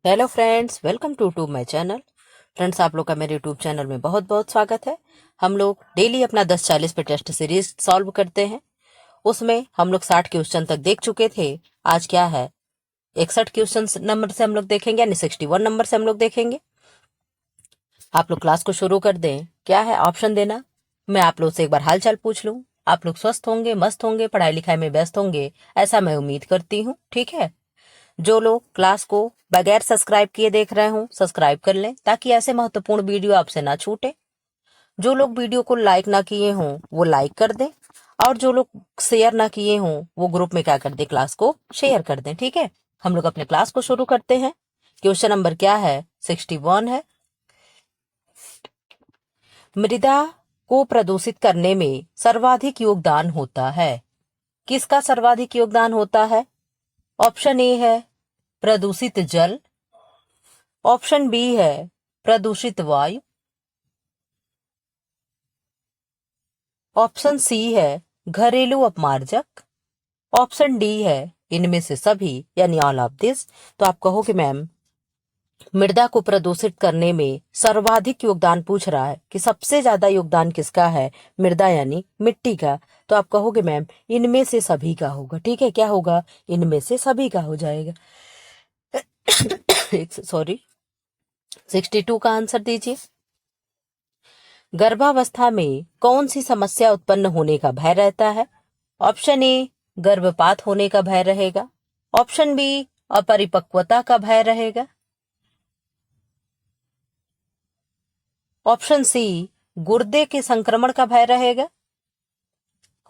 Hello friends, welcome to my channel. Friends, आप लोग का मेरे यूट्यूब चैनल में बहुत बहुत स्वागत है। हम लोग डेली अपना 10-40 पे टेस्ट सीरीज सॉल्व करते हैं। उसमें हम लोग 60 क्वेश्चन तक देख चुके थे। आज क्या है, 61 क्वेश्चन नंबर से हम लोग देखेंगे, यानी 61 नंबर से हम लोग देखेंगे। आप लोग क्लास को शुरू कर दें। क्या है ऑप्शन देना, मैं आप लोग से एक बार हालचाल पूछ लूं। आप लोग स्वस्थ होंगे, मस्त होंगे, पढ़ाई लिखाई में व्यस्त होंगे, ऐसा मैं उम्मीद करती हूँ। ठीक है, जो लोग क्लास को बगैर सब्सक्राइब किए देख रहे हो, सब्सक्राइब कर लें ताकि ऐसे महत्वपूर्ण वीडियो आपसे ना छूटे। जो लोग वीडियो को लाइक ना किए हों वो लाइक कर दें, और जो लोग शेयर ना किए हों वो ग्रुप में क्या कर दें, क्लास को शेयर कर दें। ठीक है, हम लोग अपने क्लास को शुरू करते हैं। क्वेश्चन नंबर क्या है, 61 है। मृदा को प्रदूषित करने में सर्वाधिक योगदान होता है। किसका सर्वाधिक योगदान होता है? ऑप्शन ए है प्रदूषित जल, ऑप्शन बी है प्रदूषित वायु, ऑप्शन सी है घरेलू अपमार्जक, ऑप्शन डी है इनमें से सभी, यानी ऑल ऑफ दिस। तो आप कहोगे मैम, मृदा को प्रदूषित करने में सर्वाधिक योगदान पूछ रहा है कि सबसे ज्यादा योगदान किसका है, मृदा यानी मिट्टी का। तो आप कहोगे मैम इनमें से सभी का होगा। ठीक है, क्या होगा, इनमें से सभी का हो जाएगा। सॉरी, 62 का आंसर दीजिए। गर्भावस्था में कौन सी समस्या उत्पन्न होने का भय रहता है? ऑप्शन ए गर्भपात होने का भय रहेगा, ऑप्शन बी अपरिपक्वता का भय रहेगा, ऑप्शन सी गुर्दे के संक्रमण का भय रहेगा,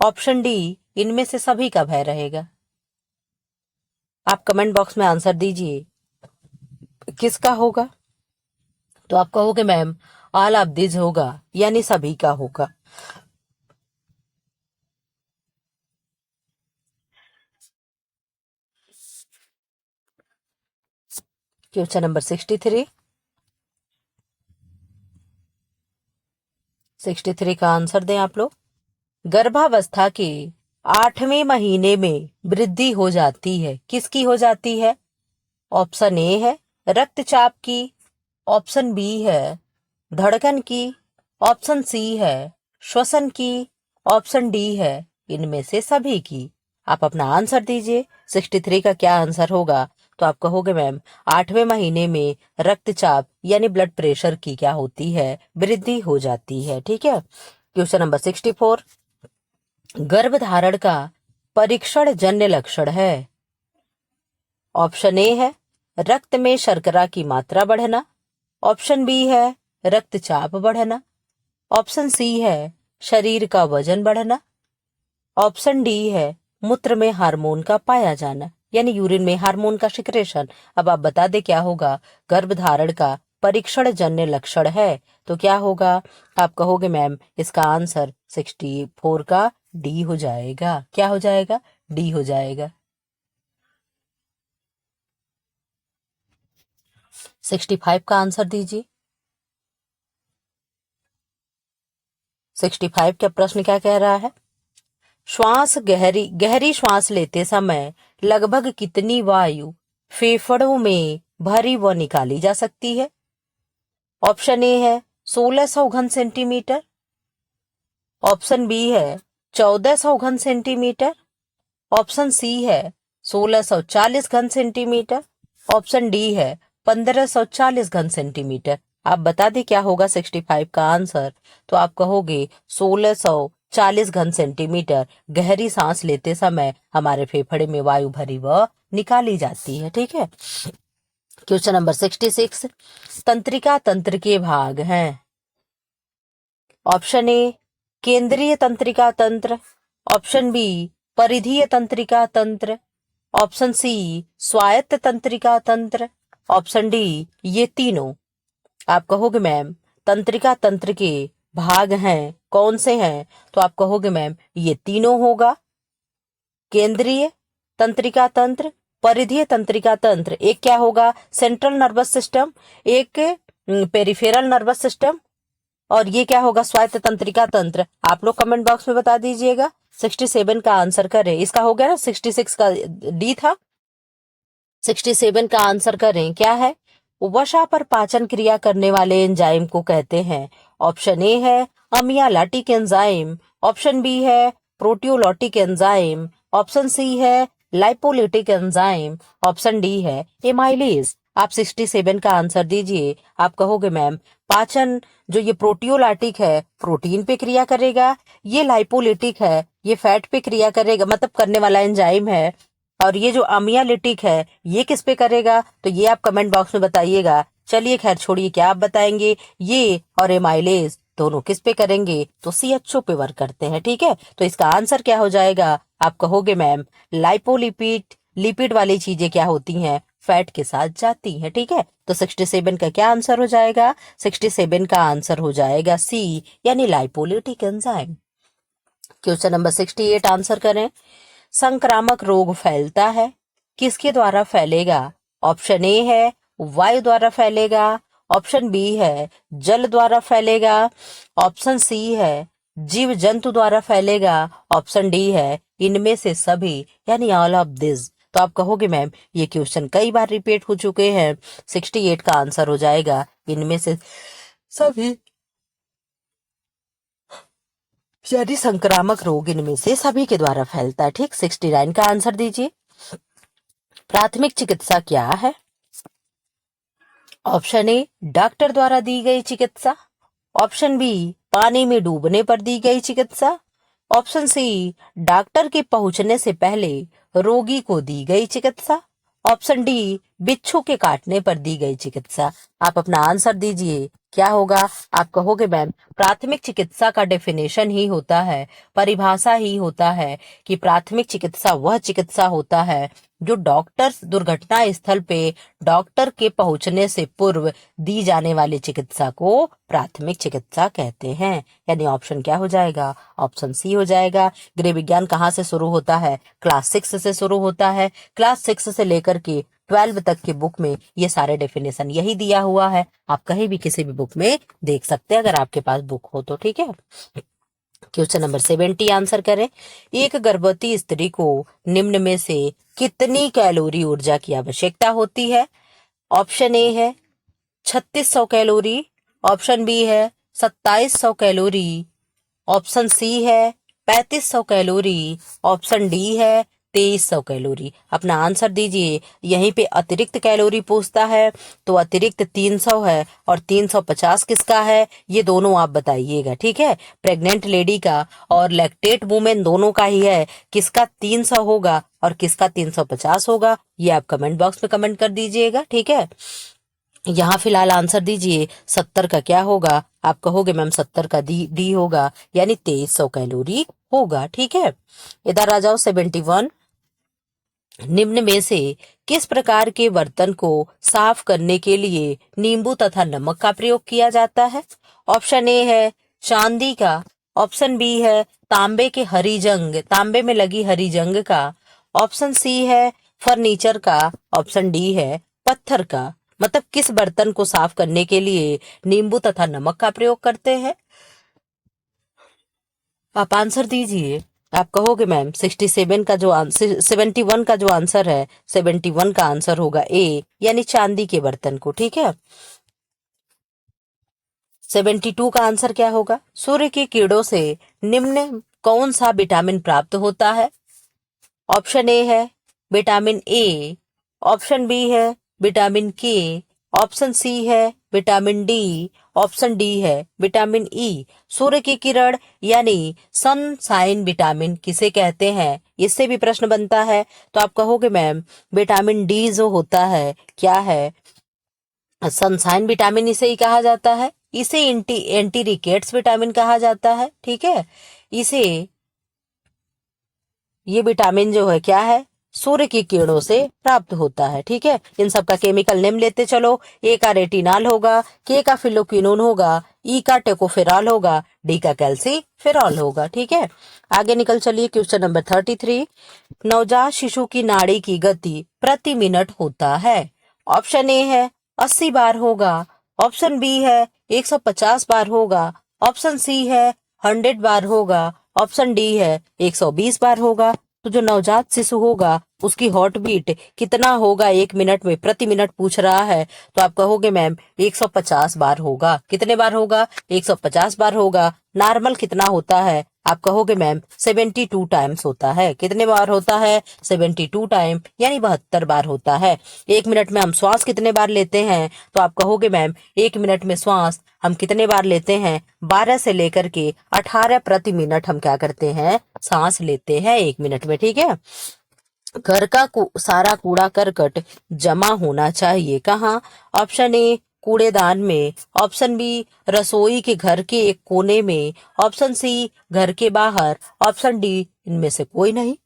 ऑप्शन डी इनमें से सभी का भय रहेगा। आप कमेंट बॉक्स में आंसर दीजिए किसका होगा। तो आप कहोगे मैम ऑल ऑफ दिस होगा, यानी सभी का होगा। Question number 63। 63 का आंसर दें आप लोग। गर्भावस्था के 8वें महीने में वृद्धि हो जाती है, किसकी हो जाती है? ऑप्शन ए है रक्तचाप की, ऑप्शन बी है धड़कन की, ऑप्शन सी है श्वसन की, ऑप्शन डी है इनमें से सभी की। आप अपना आंसर दीजिए, 63 का क्या आंसर होगा। तो आप कहोगे मैम 8वें महीने में रक्तचाप यानी ब्लड प्रेशर की क्या होती है, वृद्धि हो जाती है। ठीक है, क्वेश्चन नंबर 64। गर्भधारण का परीक्षण जन्य लक्षण है। ऑप्शन ए है रक्त में शर्करा की मात्रा बढ़ना, ऑप्शन बी है रक्तचाप बढ़ना, ऑप्शन सी है शरीर का वजन बढ़ना, ऑप्शन डी है मूत्र में हार्मोन का पाया जाना, यानी यूरिन में हार्मोन का सिक्रेशन। अब आप बता दे क्या होगा, गर्भधारण का परीक्षण जन्य लक्षण है तो क्या होगा। आप कहोगे मैम इसका आंसर 64 का डी हो जाएगा। क्या हो जाएगा, डी हो जाएगा। 65 का आंसर दीजिए। 65 का प्रश्न क्या कह रहा है, श्वास गहरी गहरी श्वास लेते समय लगभग कितनी वायु फेफड़ों में भरी व निकाली जा सकती है? ऑप्शन ए है 1600 घन सेंटीमीटर, ऑप्शन बी है 1400 घन सेंटीमीटर, ऑप्शन सी है 1640 घन सेंटीमीटर, ऑप्शन डी है 1540 घन सेंटीमीटर। आप बता दें क्या होगा 65 का आंसर। तो आप कहोगे 1640 घन सेंटीमीटर गहरी सांस लेते समय हमारे फेफड़े में वायु भरी व निकाली जाती है। ठीक है, क्वेश्चन नंबर 66। तंत्रिका तंत्र के भाग हैं। ऑप्शन ए केंद्रीय तंत्रिका तंत्र, ऑप्शन बी परिधीय तंत्रिका तंत्र, ऑप्शन सी स्वायत्त तंत्रिका तंत्र, ऑप्शन डी ये तीनों। आप कहोगे मैम तंत्रिका तंत्र के भाग हैं कौन से हैं, तो आप कहोगे मैम ये तीनों होगा, केंद्रीय तंत्रिका तंत्र, परिधीय तंत्रिका तंत्र, एक क्या होगा सेंट्रल नर्वस सिस्टम, एक पेरिफेरल नर्वस सिस्टम, और ये क्या होगा स्वायत्त तंत्रिका तंत्र। आप लोग कमेंट बॉक्स में बता दीजिएगा। 67 का आंसर करें, इसका हो गया ना, 66 का डी था, 67 का आंसर करें क्या है, वसा पर पाचन क्रिया करने वाले एंजाइम को कहते हैं? ऑप्शन ए है अमियालाटिक एंजाइम, ऑप्शन बी है प्रोटियोलाइटिक एंजाइम, ऑप्शन सी है लाइपोलिटिक एंजाइम, ऑप्शन डी है एमाइलेज। आप 67 का आंसर दीजिए। आप कहोगे मैम पाचन जो ये प्रोटियोलाइटिक है प्रोटीन पे क्रिया करेगा, ये लाइपोलिटिक है ये फैट पे क्रिया करेगा, मतलब करने वाला एंजाइम है, और ये जो अमियालिटिक है ये किस पे करेगा? तो ये आप कमेंट बॉक्स में बताइएगा। चलिए खैर छोड़िए, क्या आप बताएंगे? ये और एमाइलेज दोनों किस पे करेंगे? तो सीएचओ पे वर्क करते हैं। ठीक है, तो इसका आंसर क्या हो जाएगा? आप कहोगे मैम लाइपोलिपिड, लिपिड वाली चीजें क्या होती हैं? फैट के साथ जाती हैं। ठीक है, तो 67 का क्या आंसर हो जाएगा? 67 का आंसर हो जाएगा सी, यानी लाइपोलिटिक एंजाइम। क्वेश्चन नंबर 68 आंसर करें। संक्रामक रोग फैलता है, किसके द्वारा फैलेगा? ऑप्शन ए है वायु द्वारा फैलेगा, ऑप्शन बी है जल द्वारा फैलेगा, ऑप्शन सी है जीव जंतु द्वारा फैलेगा, ऑप्शन डी है इनमें से सभी, यानी ऑल ऑफ दिस। तो आप कहोगे मैम ये क्वेश्चन कई बार रिपीट हो चुके हैं। 68 का आंसर हो जाएगा इनमें से सभी, यानी संक्रामक रोग इनमें से सभी के द्वारा फैलता है। ठीक, 69 का आंसर दीजिए। प्राथमिक चिकित्सा क्या है? ऑप्शन ए डॉक्टर द्वारा दी गई चिकित्सा, ऑप्शन बी पानी में डूबने पर दी गई चिकित्सा, ऑप्शन सी डॉक्टर के पहुंचने से पहले रोगी को दी गई चिकित्सा, ऑप्शन डी बिच्छू के काटने पर दी गई चिकित्सा। आप अपना आंसर दीजिए, क्या होगा? आप कहोगे मैम प्राथमिक चिकित्सा का डेफिनेशन ही होता है, परिभाषा ही होता है कि प्राथमिक चिकित्सा वह चिकित्सा होता है जो डॉक्टर दुर्घटना स्थल पे डॉक्टर के पहुंचने से पूर्व दी जाने वाली चिकित्सा को प्राथमिक चिकित्सा कहते हैं। यानी ऑप्शन क्या हो जाएगा? ऑप्शन सी हो जाएगा। गृह विज्ञान कहाँ से शुरू होता है? क्लास 6 से शुरू होता है। क्लास 6 से लेकर के 12 तक की बुक में ये सारे डेफिनेशन यही दिया हुआ है। आप कहीं भी किसी भी बुक में देख सकते हैं अगर आपके पास बुक हो तो। ठीक है, क्वेश्चन नंबर 70 आंसर करें। एक गर्भवती स्त्री को निम्न में से कितनी कैलोरी ऊर्जा की आवश्यकता होती है? ऑप्शन ए है 3600 कैलोरी, ऑप्शन बी है 2700 कैलोरी, ऑप्शन सी है 3500 कैलोरी, ऑप्शन डी है 2300 कैलोरी। अपना आंसर दीजिए। यहीं पे अतिरिक्त कैलोरी पूछता है तो अतिरिक्त 300 है और 350 किसका है? ये दोनों आप बताइएगा। ठीक है, प्रेग्नेंट लेडी का और लैक्टेट वुमेन दोनों का ही है। किसका 300 होगा और किसका 350 होगा, ये आप कमेंट बॉक्स में कमेंट कर दीजिएगा। ठीक है, यहाँ फिलहाल आंसर दीजिए। 70 का क्या होगा? आप कहोगे मैम 70 का डी होगा, यानी 2300 कैलोरी होगा। ठीक है, इधर आ जाओ 71। निम्न में से किस प्रकार के बर्तन को साफ करने के लिए नींबू तथा नमक का प्रयोग किया जाता है? ऑप्शन ए है चांदी का, ऑप्शन बी है तांबे में लगी हरी जंग का, ऑप्शन सी है फर्नीचर का, ऑप्शन डी है पत्थर का। मतलब किस बर्तन को साफ करने के लिए नींबू तथा नमक का प्रयोग करते हैं? आप आंसर दीजिए। आप कहोगे मैम 67 का जो आंसर 71 का जो आंसर है 71 का आंसर होगा ए, यानी चांदी के बर्तन को। ठीक है, 72 का आंसर क्या होगा? सूर्य की किरणों से निम्न कौन सा विटामिन प्राप्त होता है? ऑप्शन ए है विटामिन ए, ऑप्शन बी है विटामिन के, ऑप्शन सी है विटामिन डी, ऑप्शन डी है विटामिन ई। सूर्य की किरण यानी सनशाइन विटामिन किसे कहते हैं? इससे भी प्रश्न बनता है। तो आप कहोगे मैम विटामिन डी जो होता है क्या है? सनशाइन विटामिन इसे ही कहा जाता है। इसे एंटी रिकेट्स विटामिन कहा जाता है। ठीक है, इसे ये विटामिन जो है क्या है? सूर्य की किरणों से प्राप्त होता है। ठीक है, इन सब का केमिकल नेम लेते चलो। ए का रेटिनॉल होगा, के का फिलोक्विनोन होगा, ई का टेकोफेरॉल होगा, डी का कैल्सीफेरॉल होगा। ठीक है, आगे निकल चलिए। Question number 33। नवजात शिशु की नाड़ी की गति प्रति मिनट होता है। ऑप्शन ए है 80 बार होगा, ऑप्शन बी है 150 बार होगा, ऑप्शन सी है 100 बार होगा, ऑप्शन डी है 120 बार होगा। तो जो नवजात शिशु होगा उसकी हॉट बीट कितना होगा 1 मिनट में, प्रति मिनट पूछ रहा है, तो आप कहोगे मैम 150 बार होगा। कितने बार होगा? 150 बार होगा। नॉर्मल कितना होता है? आप कहोगे मैम 72 टाइम्स होता है। कितने बार होता है? 72 टाइम, यानी 72 बार होता है। 1 मिनट में हम श्वास कितने बार लेते हैं? तो आप कहोगे मैम 1 मिनट में श्वास हम कितने बार लेते हैं? 12 से लेकर के 18 प्रति मिनट हम क्या करते हैं? सांस लेते हैं 1 मिनट में। ठीक है। घर का सारा कूड़ा करकट जमा होना चाहिए कहाँ? ऑप्शन ए कूड़ेदान में, ऑप्शन बी रसोई के घर के एक कोने में, ऑप्शन सी घर के बाहर, ऑप्शन डी इनमें से कोई नहीं।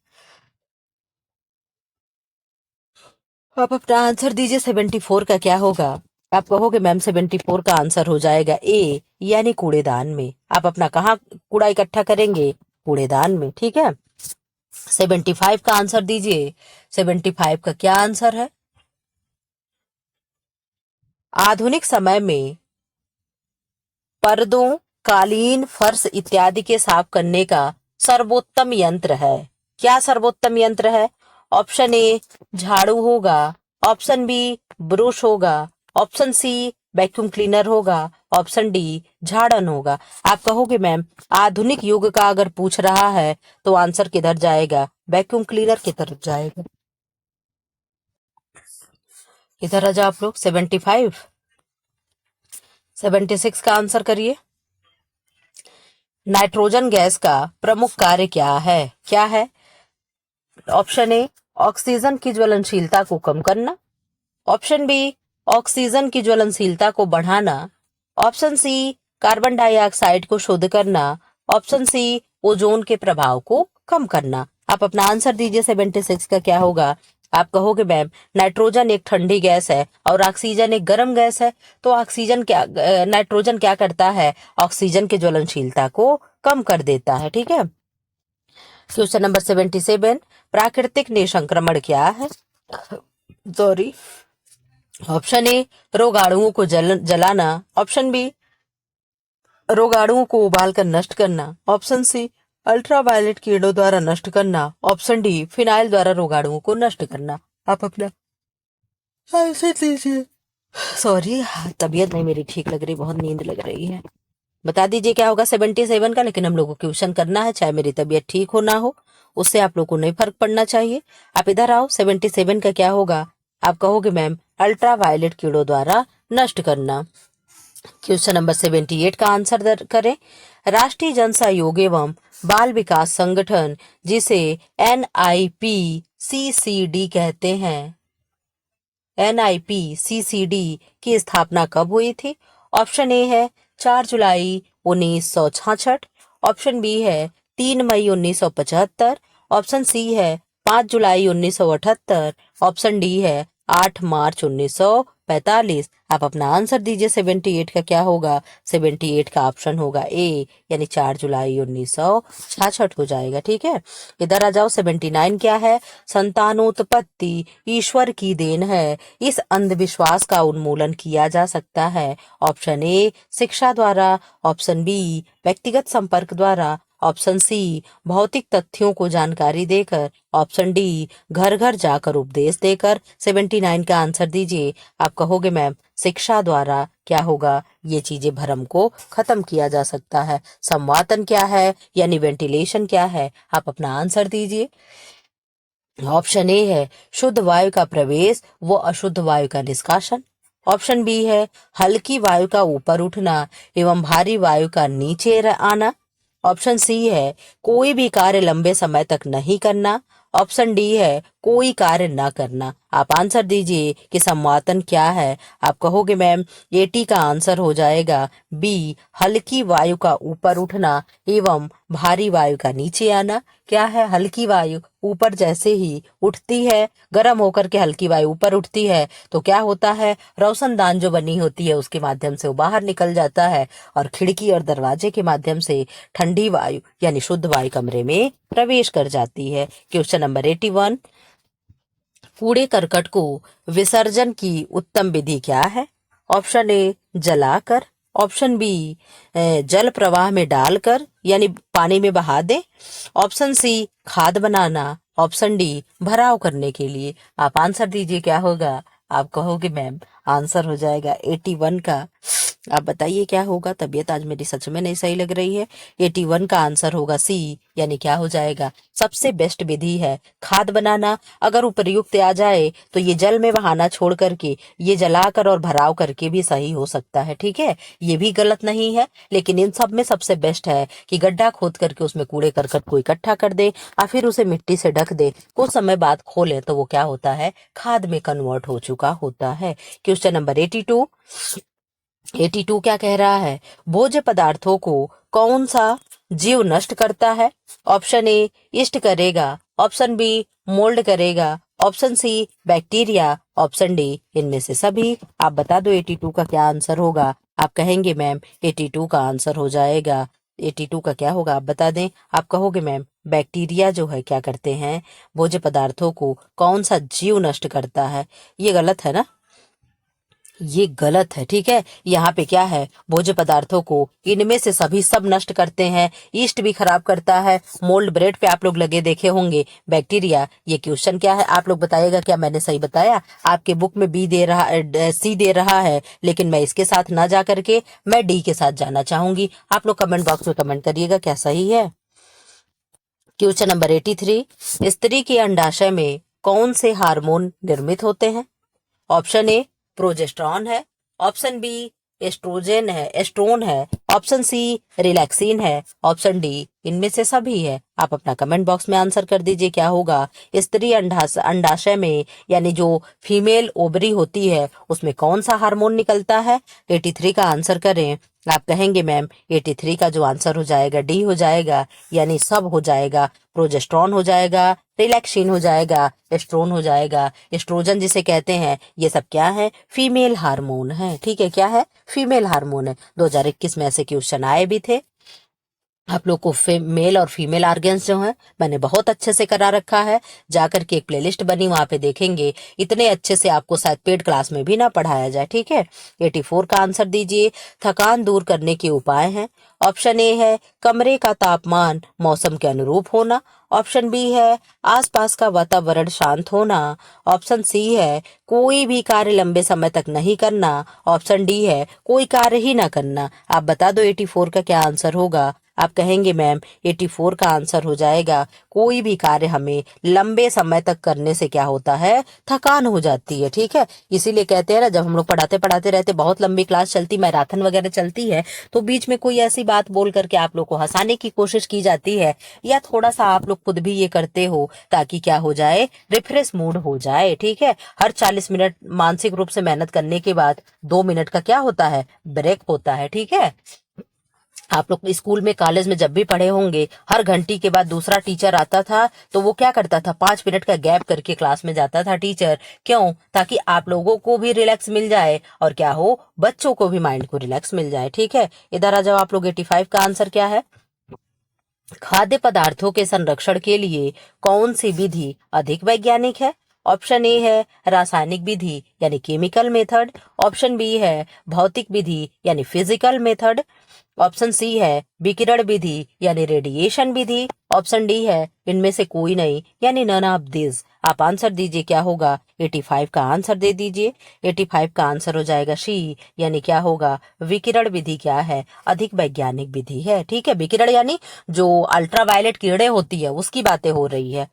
आप अपना आंसर दीजिए। 74 का क्या होगा? आप कहोगे मैम 74 का आंसर हो जाएगा ए, यानी कूड़ेदान में। आप अपना कहाँ कूड़ा इकट्ठा करेंगे? कूड़ेदान में। ठीक है। 75 का आंसर दीजिए। 75 का क्या आंसर है? आधुनिक समय में पर्दों, कालीन, फर्श इत्यादि के साफ करने का सर्वोत्तम यंत्र है। क्या सर्वोत्तम यंत्र है? ऑप्शन ए झाड़ू होगा, ऑप्शन बी ब्रश होगा, ऑप्शन सी वैक्यूम क्लीनर होगा, ऑप्शन डी झाड़न होगा। आप कहोगे मैम आधुनिक युग का अगर पूछ रहा है तो आंसर किधर जाएगा? वैक्यूम क्लीनर की तरफ जाएगा। इधर आ जाओ आप लोग। 75, 76 का आंसर करिए। नाइट्रोजन गैस का प्रमुख कार्य क्या है? क्या है? ऑप्शन ए ऑक्सीजन की ज्वलनशीलता को कम करना, ऑप्शन बी ऑक्सीजन की ज्वलनशीलता को बढ़ाना, ऑप्शन सी कार्बन डाइऑक्साइड को शुद्ध करना, ऑप्शन सी ओजोन के प्रभाव को कम करना। आप अपना आंसर दीजिए। 76 का क्या होगा? आप कहोगे मैम नाइट्रोजन एक ठंडी गैस है और ऑक्सीजन एक गर्म गैस है, तो ऑक्सीजन क्या नाइट्रोजन क्या करता है? ऑक्सीजन की ज्वलनशीलता को कम कर देता है। ठीक है। क्वेश्चन नंबर 77, प्राकृतिक निसंक्रमण क्या है? सॉरी। ऑप्शन ए रोगाणुओं को जलाना, ऑप्शन बी रोगाणुओं को उबालकर नष्ट करना, ऑप्शन सी अल्ट्रावायलेट किरणों द्वारा नष्ट करना, ऑप्शन डी फिनाइल द्वारा रोगाणुओं को नष्ट करना। आप अपना आंसर दीजिए। सॉरी, तबीयत नहीं मेरी ठीक लग रही, बहुत नींद लग रही है। बता दीजिए क्या होगा 77 का। लेकिन हम लोगों को क्वेश्चन करना है, चाहे मेरी तबीयत ठीक हो ना हो, उससे आप लोगों को नहीं फर्क पड़ना चाहिए। आप इधर आओ। 77 का क्या होगा? आप कहोगे मैम अल्ट्रावायलेट किरणों द्वारा नष्ट करना। क्वेश्चन नंबर 78 का आंसर करें। राष्ट्रीय जन सहयोग एवं बाल विकास संगठन, जिसे NIPCCD कहते हैं, NIPCCD की स्थापना कब हुई थी? ऑप्शन ए है 4 जुलाई 1966, ऑप्शन बी है 3 मई 1975, ऑप्शन सी है 5 जुलाई 1978, ऑप्शन डी है 8 मार्च 1945। आप अपना आंसर दीजिए। 78 का क्या होगा? 78 का ऑप्शन होगा ए, यानी 4 जुलाई 1966 हो जाएगा। ठीक है। इधर आ जाओ। 79 क्या है? संतानोत्पत्ति ईश्वर की देन है, इस अंधविश्वास का उन्मूलन किया जा सकता है। ऑप्शन ए शिक्षा द्वारा, ऑप्शन बी व्यक्तिगत संपर्क द्वारा, ऑप्शन सी भौतिक तथ्यों को जानकारी देकर, ऑप्शन डी घर घर जाकर उपदेश देकर। 79 का आंसर दीजिए। आप कहोगे मैम शिक्षा द्वारा क्या होगा? ये चीजें भ्रम को खत्म किया जा सकता है। संवातन क्या है, यानी वेंटिलेशन क्या है? आप अपना आंसर दीजिए। ऑप्शन ए है शुद्ध वायु का प्रवेश व अशुद्ध वायु का निष्कासन, ऑप्शन बी है हल्की वायु का ऊपर उठना एवं भारी वायु का नीचे आना, ऑप्शन सी है कोई भी कार्य लंबे समय तक नहीं करना, ऑप्शन डी है कोई कार्य न करना। आप आंसर दीजिए कि संवातन क्या है। आप कहोगे मैम 80 का आंसर हो जाएगा बी, हल्की वायु का ऊपर उठना एवं भारी वायु का नीचे आना। क्या है? हल्की वायु ऊपर जैसे ही उठती है, गर्म होकर के हल्की वायु ऊपर उठती है, तो क्या होता है? रोशनदान जो बनी होती है उसके माध्यम से वो बाहर निकल जाता है और खिड़की और दरवाजे के माध्यम से ठंडी वायु यानी शुद्ध वायु कमरे में प्रवेश कर जाती है। क्वेश्चन नंबर 81, कूड़े करकट को विसर्जन की उत्तम विधि क्या है? ऑप्शन ए जलाकर, ऑप्शन बी जल प्रवाह में डालकर यानी पानी में बहा दे, ऑप्शन सी खाद बनाना, ऑप्शन डी भराव करने के लिए। आप आंसर दीजिए क्या होगा। आप कहोगे मैम आंसर हो जाएगा 81 का। आप बताइए क्या होगा। तबीयत आज मेरी सच में नहीं सही लग रही है। 81 का आंसर होगा सी, यानी क्या हो जाएगा। सबसे बेस्ट विधि है खाद बनाना। अगर उपर्युक्त आ जाए तो ये जल में बहाना छोड़ करके ये जलाकर और भराव करके भी सही हो सकता है, ठीक है। ये भी गलत नहीं है, लेकिन इन सब में सबसे बेस्ट है कि गड्ढा खोद करके उसमें कूड़े करकट को इकट्ठा कर दे और फिर उसे मिट्टी से ढक दे। कुछ समय बाद खोले तो वो क्या होता है, खाद में कन्वर्ट हो चुका होता है। क्वेश्चन नंबर 82 क्या कह रहा है। भोज्य पदार्थों को कौन सा जीव नष्ट करता है। ऑप्शन ए ईस्ट करेगा, ऑप्शन बी मोल्ड करेगा, option C bacteria, option D इनमें से सभी। आप बता दो 82 का क्या आंसर होगा। आप कहेंगे मैम 82 का आंसर हो जाएगा, 82 का क्या होगा आप बता दें। आप कहोगे मैम बैक्टीरिया जो है क्या करते हैं, भोज्य पदार्थों को कौन सा जीव नष्ट करता है। ये गलत है ना, ये गलत है, ठीक है। यहाँ पे क्या है, भोज्य पदार्थों को इनमें से सभी सब नष्ट करते हैं। ईस्ट भी खराब करता है। मोल्ड ब्रेड पे आप लोग लगे देखे होंगे। बैक्टीरिया, ये क्वेश्चन क्या है आप लोग बताइएगा। क्या मैंने सही बताया। आपके बुक में बी दे रहा, सी दे रहा है, लेकिन मैं इसके साथ ना जा करके मैं डी के साथ जाना चाहूंगी। आप लोग कमेंट बॉक्स में कमेंट करिएगा क्या सही है। क्वेश्चन नंबर 83, स्त्री के अंडाशय में कौन से हार्मोन निर्मित होते हैं। ऑप्शन ए प्रोजेस्टेरॉन है, ऑप्शन बी एस्ट्रोन है, ऑप्शन सी रिलैक्सिन है, ऑप्शन डी इनमें से सभी है। आप अपना कमेंट बॉक्स में आंसर कर दीजिए क्या होगा। स्त्री अंडाशय में यानी जो फीमेल ओवरी होती है उसमें कौन सा हार्मोन निकलता है। 83 का आंसर करें। आप कहेंगे मैम 83 का जो आंसर हो जाएगा डी हो जाएगा, यानी सब हो जाएगा। प्रोजेस्टेरॉन हो जाएगा, रिलैक्सिन हो जाएगा, एस्ट्रोन हो जाएगा, एस्ट्रोजन जिसे कहते हैं, ये सब क्या है, फीमेल हार्मोन है, ठीक है। क्या है, फीमेल हार्मोन है। 2021 में ऐसे क्वेश्चन आए भी थे। आप लोग को मेल और फीमेल ऑर्गन्स जो हैं मैंने बहुत अच्छे से करा रखा है। जाकर के एक प्लेलिस्ट बनी, वहां पे देखेंगे। इतने अच्छे से आपको शायद पेड क्लास में भी ना पढ़ाया जाए, ठीक है। 84 का आंसर दीजिए। थकान दूर करने के उपाय हैं। ऑप्शन ए है कमरे का तापमान मौसम के अनुरूप होना, ऑप्शन बी है आसपास का वातावरण शांत होना, ऑप्शन सी है कोई भी कार्य लंबे समय तक नहीं करना, ऑप्शन डी है कोई कार्य ही ना करना। आप बता दो 84 का क्या आंसर होगा। आप कहेंगे मैम 84 का आंसर हो जाएगा कोई भी कार्य हमें लंबे समय तक करने से क्या होता है, थकान हो जाती है, ठीक है। इसीलिए कहते हैं ना, जब हम लोग पढ़ाते पढ़ाते रहते, बहुत लंबी क्लास चलती, मैराथन वगैरह चलती है, तो बीच में कोई ऐसी बात बोल करके आप लोग को हंसाने की कोशिश की जाती है, या थोड़ा सा आप लोग खुद भी ये करते हो ताकि क्या हो जाए, रिफ्रेश मूड हो जाए, ठीक है। हर 40 मिनट मानसिक रूप से मेहनत करने के बाद 2 मिनट का क्या होता है, ब्रेक होता है, ठीक है। आप लोग स्कूल में कॉलेज में जब भी पढ़े होंगे, हर घंटी के बाद दूसरा टीचर आता था तो वो क्या करता था, 5 मिनट का गैप करके क्लास में जाता था टीचर। क्यों, ताकि आप लोगों को भी रिलैक्स मिल जाए और क्या हो, बच्चों को भी माइंड को रिलैक्स मिल जाए, ठीक है। इधर आ जाओ आप लोग। 85 का आंसर क्या है। खाद्य पदार्थों के संरक्षण के लिए कौन सी विधि अधिक वैज्ञानिक है। ऑप्शन ए है रासायनिक विधि यानी केमिकल मेथड, ऑप्शन बी है भौतिक विधि यानी फिजिकल मेथड, ऑप्शन सी है विकिरण विधि यानी रेडिएशन विधि, ऑप्शन डी है इनमें से कोई नहीं यानी नन ऑफ दिस। आप आंसर दीजिए क्या होगा। 85 का आंसर दे दीजिए। 85 का आंसर हो जाएगा सी, यानी क्या होगा, विकिरण विधि क्या है, अधिक वैज्ञानिक विधि है, ठीक है। विकिरण यानी जो अल्ट्रावायलेट किरणें होती है उसकी बातें हो रही है।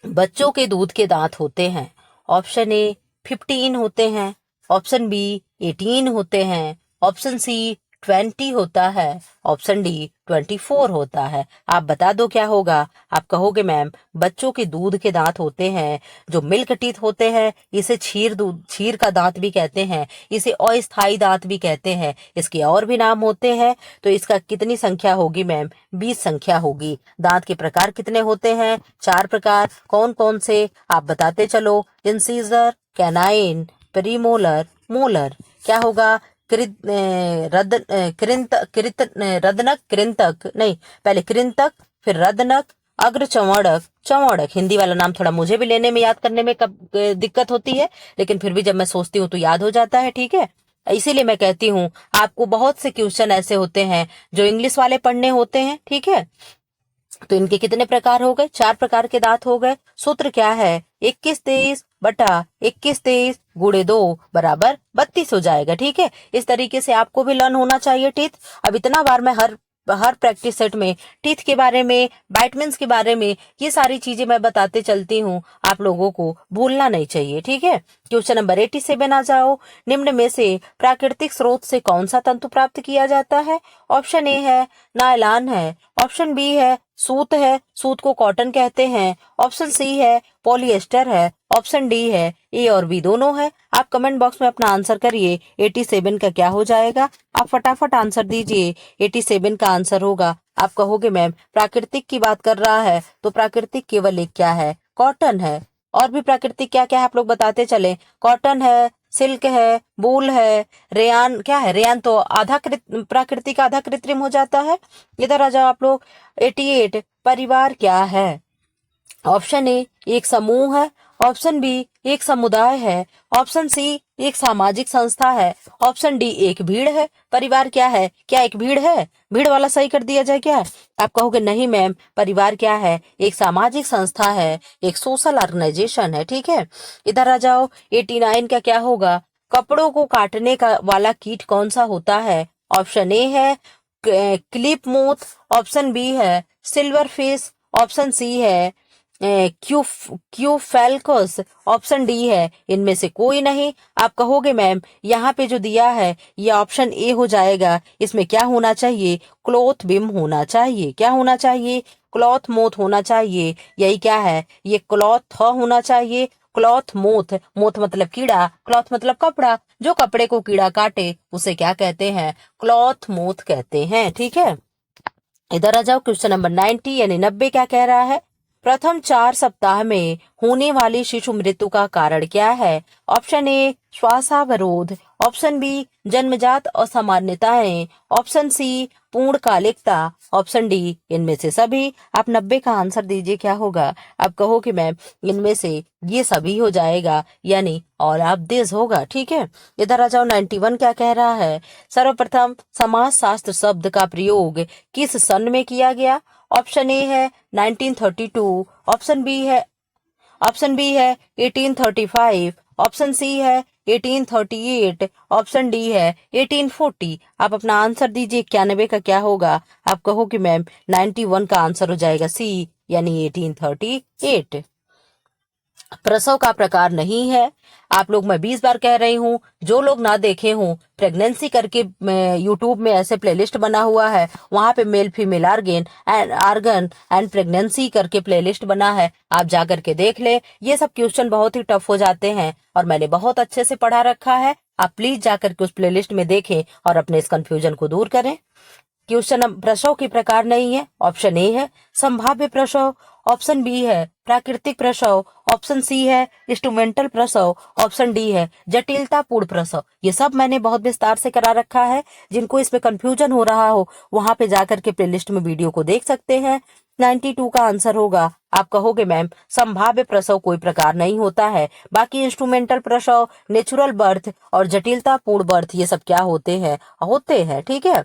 बच्चों के दूध के दांत होते हैं। ऑप्शन ए 15 होते हैं, ऑप्शन बी 18 होते हैं, ऑप्शन सी 20 होता है, ऑप्शन डी 24 होता है। आप बता दो क्या होगा। आप कहोगे मैम बच्चों के दूध के दांत होते हैं, जो मिल्क टीथ होते हैं, इसे छीर का दांत भी कहते हैं, इसे अस्थायी दांत भी कहते हैं, इसके और भी नाम होते हैं। तो इसका कितनी संख्या होगी मैम, 20 संख्या होगी। दांत के प्रकार कितने होते हैं, 4 प्रकार। कौन कौन से आप बताते चलो। Incisor, canine, premolar, molar. क्या होगा, रदनक, कृंतक नहीं, पहले कृंतक फिर रदनक, अग्र चौड़क, चौड़क। हिंदी वाला नाम थोड़ा मुझे भी लेने में याद करने में दिक्कत होती है, लेकिन फिर भी जब मैं सोचती हूँ तो याद हो जाता है, ठीक है। इसीलिए मैं कहती हूँ आपको बहुत से क्वेश्चन ऐसे होते हैं जो इंग्लिश वाले पढ़ने होते हैं, ठीक है। तो इनके कितने प्रकार हो गए? 4 प्रकार के दांत हो गए। सूत्र क्या है? 21-23 बटा 21-23 गुणे 2 बराबर 32 हो जाएगा। ठीक है, इस तरीके से आपको भी लर्न होना चाहिए टीथ। अब इतना बार मैं हर प्रैक्टिस सेट में टीथ के बारे में, वाइटमिन्स के बारे में, ये सारी चीजें मैं बताते चलती हूँ, आप लोगों को भूलना नहीं चाहिए। ठीक है, क्वेश्चन नंबर 87 आ जाओ। निम्न में से प्राकृतिक स्रोत से कौन सा तंतु प्राप्त किया जाता है? ऑप्शन ए है नायलॉन है, ऑप्शन बी है सूत है, सूत को कॉटन कहते हैं, ऑप्शन सी है पॉलिएस्टर है, ऑप्शन डी है ए और बी दोनों है। आप कमेंट बॉक्स में अपना आंसर करिए। 87 का क्या हो जाएगा? आप फटाफट आंसर दीजिए। 87 का आंसर होगा, आप कहोगे मैम प्राकृतिक की बात कर रहा है, तो प्राकृतिक केवल एक क्या है? कॉटन है। और भी प्राकृतिक क्या क्या है आप लोग बताते चले। कॉटन है, सिल्क है, वूल है, रेयान क्या है? रेयान तो आधा प्राकृतिक आधा कृत्रिम हो जाता है। इधर आ जाओ आप लोग। 88 परिवार क्या है? ऑप्शन ए एक समूह है, ऑप्शन बी एक समुदाय है, ऑप्शन सी एक सामाजिक संस्था है, ऑप्शन डी एक भीड़ है। परिवार क्या है? क्या एक भीड़ है? भीड़ वाला सही कर दिया जाए क्या? आप कहोगे नहीं मैम, परिवार क्या है? एक सामाजिक संस्था है, एक सोशल ऑर्गेनाइजेशन है। ठीक है, इधर आ जाओ। 89 का क्या होगा? कपड़ों को काटने का वाला कीट कौन सा होता है? ऑप्शन ए है क्लिप मोथ, ऑप्शन बी है सिल्वर फिश, ऑप्शन सी है क्यूफेल्कोस, ऑप्शन डी है इनमें से कोई नहीं। आप कहोगे मैम यहाँ पे जो दिया है ये ऑप्शन ए हो जाएगा। इसमें क्या होना चाहिए? क्लॉथ बिम होना चाहिए। क्या होना चाहिए? क्लॉथ मोथ होना चाहिए। यही क्या है? ये क्लॉथ होना चाहिए। क्लॉथ मोथ, मोथ मतलब कीड़ा, क्लॉथ मतलब कपड़ा। जो कपड़े को कीड़ा काटे उसे क्या कहते हैं? क्लॉथ मोथ कहते हैं। ठीक है, इधर आ जाओ। क्वेश्चन नंबर 90 यानी 90 क्या कह रहा है? प्रथम 4 सप्ताह में होने वाली शिशु मृत्यु का कारण क्या है? ऑप्शन ए श्वासावरोध, ऑप्शन बी जन्मजात असामान्यताएं, ऑप्शन सी पूर्णकालिकता, ऑप्शन डी इनमें से सभी। आप 90 का आंसर दीजिए, क्या होगा? आप कहो कि मैम इनमें से ये सभी हो जाएगा, यानी और आप दिस होगा। ठीक है, इधर आ जाओ। 91 क्या कह रहा है? सर्वप्रथम समाज शास्त्र शब्द का प्रयोग किस सन में किया गया? ऑप्शन ए है 1932, ऑप्शन बी है 1835, ऑप्शन सी है 1838, ऑप्शन डी है 1840। आप अपना आंसर दीजिए। 91 का क्या होगा? आप कहो कि मैम 91 का आंसर हो जाएगा सी, यानी 1838। प्रसव का प्रकार नहीं है। आप लोग, मैं 20 बार कह रही हूँ, जो लोग ना देखे हों, प्रेगनेंसी करके यूट्यूब में ऐसे प्लेलिस्ट बना हुआ है, वहां पे male female organ and pregnancy करके प्लेलिस्ट बना है, आप जा करके देख ले। ये सब क्वेश्चन बहुत ही टफ हो जाते हैं और मैंने बहुत अच्छे से पढ़ा रखा है। आप प्लीज जाकर के उस प्लेलिस्ट में देखें और अपने इस कंफ्यूजन को दूर करें। क्वेश्चन प्रसव के प्रकार नहीं है। ऑप्शन ए है संभाव्य प्रसव, ऑप्शन बी है प्राकृतिक प्रसव, ऑप्शन सी है इंस्ट्रूमेंटल प्रसव, ऑप्शन डी है जटिलतापूर्ण प्रसव। ये सब मैंने बहुत विस्तार से करा रखा है। जिनको इसमें कंफ्यूजन हो रहा हो वहां पे जाकर के प्लेलिस्ट में वीडियो को देख सकते हैं। 92 का आंसर होगा। आप कहोगे मैम संभाव्य प्रसव कोई प्रकार नहीं होता है, बाकी इंस्ट्रूमेंटल प्रसव, नेचुरल बर्थ और जटिलतापूर्ण बर्थ ये सब क्या होते हैं। ठीक है,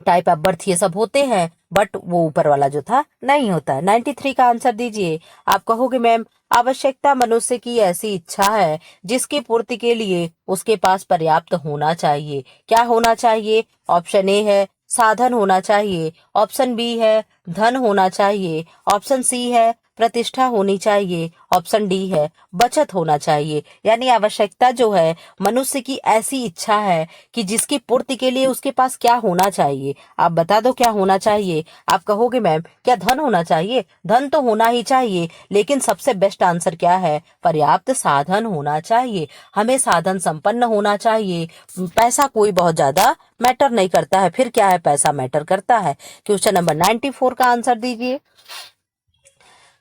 टाइप ऑफ बर्थ ये सब होते हैं, बट वो ऊपर वाला जो था नहीं होता है। 93 का आंसर दीजिए। आप कहोगे मैम आवश्यकता मनुष्य की ऐसी इच्छा है जिसकी पूर्ति के लिए उसके पास पर्याप्त होना चाहिए। क्या होना चाहिए? ऑप्शन ए है साधन होना चाहिए, ऑप्शन बी है धन होना चाहिए, ऑप्शन सी है प्रतिष्ठा होनी चाहिए, ऑप्शन डी है बचत होना चाहिए। यानी आवश्यकता जो है मनुष्य की ऐसी इच्छा है कि जिसकी पूर्ति के लिए उसके पास क्या होना चाहिए। आप बता दो क्या होना चाहिए। आप कहोगे मैम क्या धन होना चाहिए? धन तो होना ही चाहिए, लेकिन सबसे बेस्ट आंसर क्या है? पर्याप्त साधन होना चाहिए। हमें साधन संपन्न होना चाहिए। पैसा कोई बहुत ज्यादा मैटर नहीं करता है, फिर क्या है? पैसा मैटर करता है। क्वेश्चन नंबर 94 का आंसर दीजिए।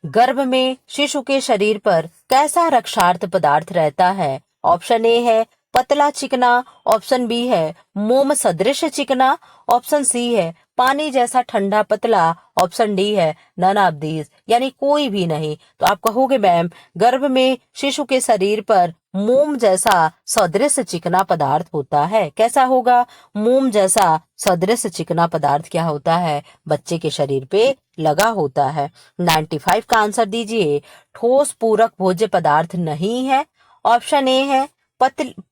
गर्भ में शिशु के शरीर पर कैसा रक्षार्थ पदार्थ रहता है? ऑप्शन ए है पतला चिकना, ऑप्शन बी है मोम सदृश चिकना, ऑप्शन सी है पानी जैसा ठंडा पतला, ऑप्शन डी है नन ऑफ दीज, यानी कोई भी नहीं। तो आप कहोगे मैम गर्भ में शिशु के शरीर पर मोम जैसा सदृश चिकना पदार्थ होता है। कैसा होगा? मोम जैसा सदृश चिकना पदार्थ क्या होता है? बच्चे के शरीर पे लगा होता है। 95 का आंसर दीजिए। ठोस पूरक भोज्य पदार्थ नहीं है। ऑप्शन ए है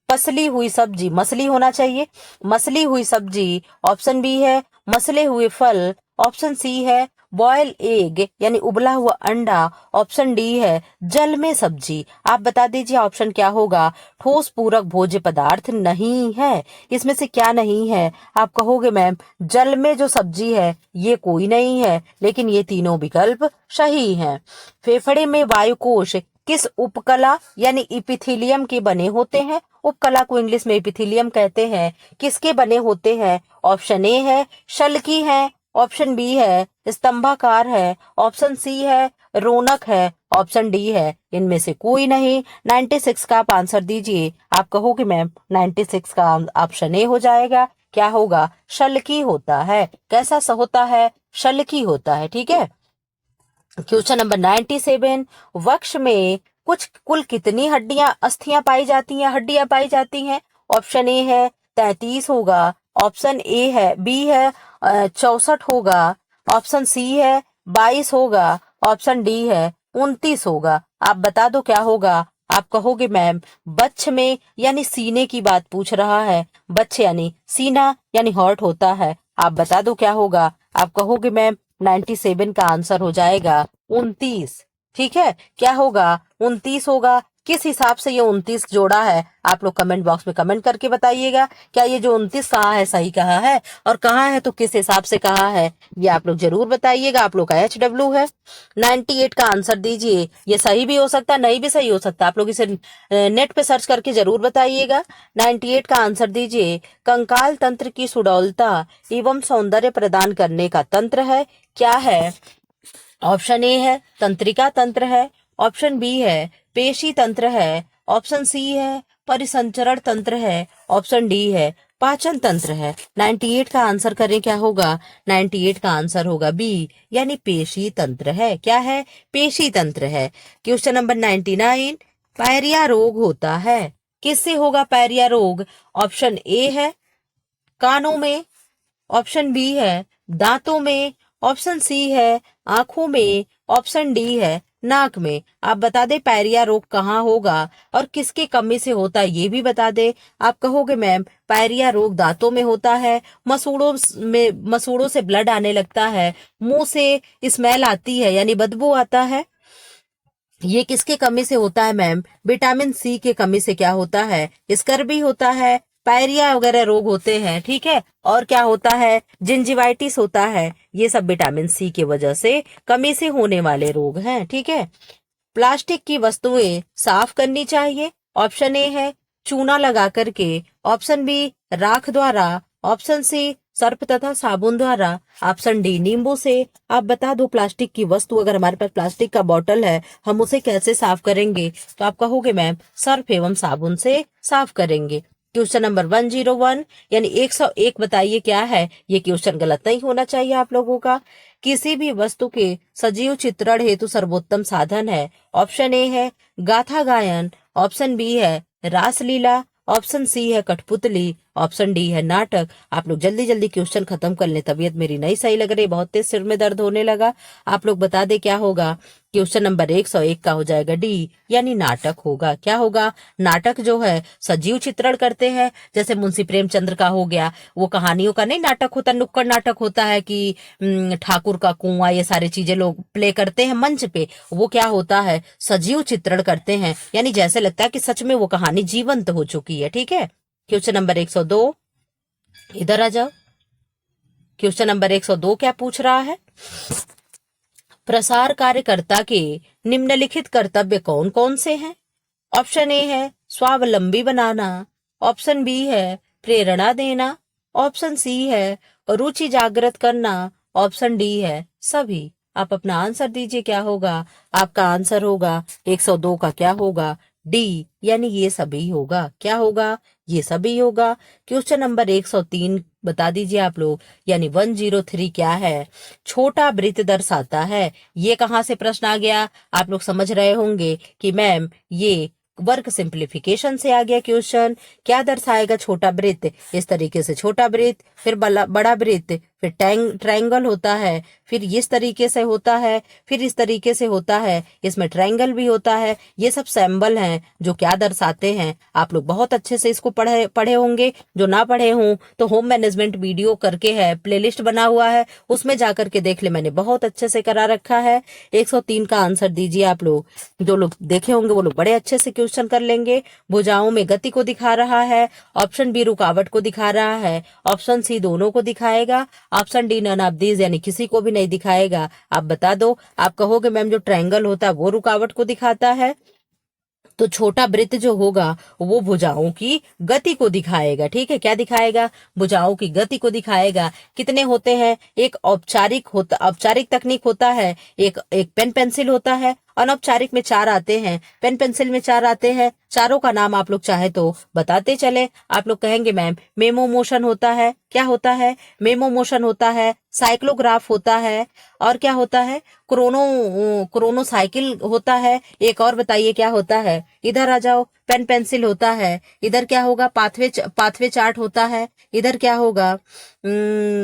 पसली हुई सब्जी, मसली होना चाहिए, मसली हुई सब्जी, ऑप्शन बी है मसले हुए फल, ऑप्शन सी है बॉयल एग यानी उबला हुआ अंडा, ऑप्शन डी है जल में सब्जी। आप बता दीजिए ऑप्शन क्या होगा? ठोस पूरक भोज्य पदार्थ नहीं है। इसमें से क्या नहीं है? आप कहोगे मैम जल में जो सब्जी है ये कोई नहीं है, लेकिन ये तीनों विकल्प सही हैं। फेफड़े में वायुकोश किस उपकला यानी इपिथीलियम के बने होते हैं? उपकला को इंग्लिश में इपिथीलियम कहते हैं। किसके बने होते हैं? ऑप्शन ए है शल्की है, ऑप्शन बी है स्तंभाकार है, ऑप्शन सी है रोनक है, ऑप्शन डी है इनमें से कोई नहीं। 96 का आप आंसर दीजिए। आप कहोगे मैम 96 का ऑप्शन ए हो जाएगा। क्या होगा? शल्की होता है। कैसा सा होता है? शल्की होता है। ठीक है। क्वेश्चन नंबर 97, वक्ष में कुल कितनी अस्थियां पाई जाती हैं, हड्डियां पाई जाती हैं? ऑप्शन ए है 33 होगा, ऑप्शन ए है बी है 64 होगा, ऑप्शन सी है 22 होगा, ऑप्शन डी है 29 होगा। आप बता दो क्या होगा? आप कहोगे मैम बच्च में यानी सीने की बात पूछ रहा है। बच्च यानी सीना यानी हॉर्ट होता है। आप बता दो क्या होगा? आप कहोगे मैम 97 का आंसर हो जाएगा 29। ठीक है। क्या होगा? 29 होगा। किस हिसाब से ये 29 जोड़ा है? आप लोग कमेंट बॉक्स में कमेंट करके बताइएगा। क्या ये जो 29 कहा है सही कहा है, और कहा है तो किस हिसाब से कहा है, ये आप लोग जरूर बताइएगा। आप लोग का HW है। 98 का आंसर दीजिए। ये सही भी हो सकता है, नहीं भी सही हो सकता। आप लोग इसे नेट पे सर्च करके जरूर बताइएगा। 98 का आंसर दीजिए। कंकाल तंत्र की सुडौलता एवं सौंदर्य प्रदान करने का तंत्र है। क्या है? ऑप्शन ए है तंत्रिका तंत्र है, ऑप्शन बी है पेशी तंत्र है, ऑप्शन सी है परिसंचरण तंत्र है, ऑप्शन डी है पाचन तंत्र है। 98 का आंसर करें क्या होगा? 98 का आंसर होगा बी यानी पेशी तंत्र है। क्या है? पेशी तंत्र है। क्वेश्चन नंबर 99, पायरिया रोग होता है। किससे होगा पायरिया रोग? ऑप्शन ए है कानों में, ऑप्शन बी है दांतों में, ऑप्शन सी है आंखों में, ऑप्शन डी है नाक में। आप बता दे पायरिया रोग कहाँ होगा और किसके कमी से होता है ये भी बता दे। आप कहोगे मैम पायरिया रोग दांतों में होता है, मसूड़ों से ब्लड आने लगता है, मुंह से स्मेल आती है यानी बदबू आता है। ये किसके कमी से होता है मैम? विटामिन सी के कमी से क्या होता है? स्कर्वी होता है, पायरिया वगैरह रोग होते हैं। ठीक है। और क्या होता है? जिंजिवाइटिस होता है। ये सब विटामिन सी की वजह से कमी से होने वाले रोग हैं। ठीक है। प्लास्टिक की वस्तुएं साफ करनी चाहिए। ऑप्शन ए है चूना लगा करके, ऑप्शन बी राख द्वारा, ऑप्शन सी सर्फ तथा साबुन द्वारा, ऑप्शन डी नींबू से। आप बता दो प्लास्टिक की वस्तु, अगर हमारे पास प्लास्टिक का बॉटल है हम उसे कैसे साफ करेंगे? तो आप कहोगे मैम सर्फ एवं साबुन से साफ करेंगे। क्वेश्चन नंबर 101 यानी 101 बताइए क्या है? ये क्वेश्चन गलत नहीं होना चाहिए आप लोगों का। किसी भी वस्तु के सजीव चित्रण हेतु सर्वोत्तम साधन है। ऑप्शन ए है गाथा गायन, ऑप्शन बी है रासलीला, ऑप्शन सी है कठपुतली, ऑप्शन डी है नाटक। आप लोग जल्दी जल्दी क्वेश्चन खत्म कर लें। तबीयत मेरी नहीं सही लग रही, बहुत तेज सिर में दर्द होने लगा। आप लोग बता दे क्या होगा? क्वेश्चन नंबर 101 का हो जाएगा डी यानी नाटक होगा। क्या होगा? नाटक जो है सजीव चित्रण करते हैं। जैसे मुंशी प्रेमचंद्र का हो गया, वो कहानियों का नहीं नाटक होता, नुक्कड़ नाटक होता है कि ठाकुर का कुआं, ये सारी चीजें लोग प्ले करते हैं मंच पे। वो क्या होता है? सजीव चित्रण करते हैं, यानी जैसे लगता है कि सच में वो कहानी जीवंत हो चुकी है। ठीक है। क्वेश्चन नंबर 102, इधर आ जाओ। क्वेश्चन नंबर 102 क्या पूछ रहा है? प्रसार कार्यकर्ता के निम्नलिखित कर्तव्य कौन कौन से हैं? ऑप्शन ए है स्वावलंबी बनाना, ऑप्शन बी है प्रेरणा देना, ऑप्शन सी है रुचि जागृत करना, ऑप्शन डी है सभी। आप अपना आंसर दीजिए क्या होगा? आपका आंसर होगा 102 का क्या होगा? डी यानी ये सभी होगा। क्या होगा? ये सभी होगा। क्वेश्चन नंबर 103 बता दीजिए आप लोग, यानी 103 क्या है? छोटा वृत्त दर्शाता है। ये कहाँ से प्रश्न आ गया? आप लोग समझ रहे होंगे कि मैम ये वर्क सिंप्लीफिकेशन से आ गया क्वेश्चन। क्या दर्शाएगा छोटा वृत्त? इस तरीके से छोटा वृत्त, फिर बड़ा वृत्त, फिर ट्रायंगल होता है, फिर इस तरीके से होता है, फिर इस तरीके से होता है, इसमें ट्रायंगल भी होता है। ये सब सिंबल हैं जो क्या दर्शाते हैं। आप लोग बहुत अच्छे से इसको पढ़े होंगे। जो ना पढ़े हों तो होम मैनेजमेंट वीडियो करके है, प्लेलिस्ट बना हुआ है, उसमें जाकर के देख ले, मैंने बहुत अच्छे से करा रखा है। 103 का आंसर दीजिए आप लोग। जो लोग देखे होंगे वो लोग बड़े अच्छे से क्वेश्चन कर लेंगे। भुजाओं में गति को दिखा रहा है। ऑप्शन बी रुकावट को दिखा रहा है। ऑप्शन सी दोनों को दिखाएगा। Option D none of these यानी किसी को भी नहीं दिखाएगा। आप बता दो। आप कहोगे मैम जो ट्रायंगल होता है वो रुकावट को दिखाता है, तो छोटा वृत्त जो होगा वो भुजाओं की गति को दिखाएगा। ठीक है, क्या दिखाएगा? भुजाओं की गति को दिखाएगा। कितने होते हैं? एक औपचारिक तकनीक होता है, एक पेन पेंसिल होता है। अनौपचारिक में 4 आते हैं, पेन पेंसिल में 4 आते हैं। चारों का नाम आप लोग चाहे तो बताते चले। आप लोग कहेंगे मैम मेमो मोशन होता है। क्या होता है? मेमो मोशन होता है, साइक्लोग्राफ होता है, और क्या होता है? क्रोनो साइकिल होता है। एक और बताइए क्या होता है? इधर आ जाओ। पेन पेंसिल होता है। इधर क्या होगा? पाथवे चार्ट होता है। इधर क्या होगा?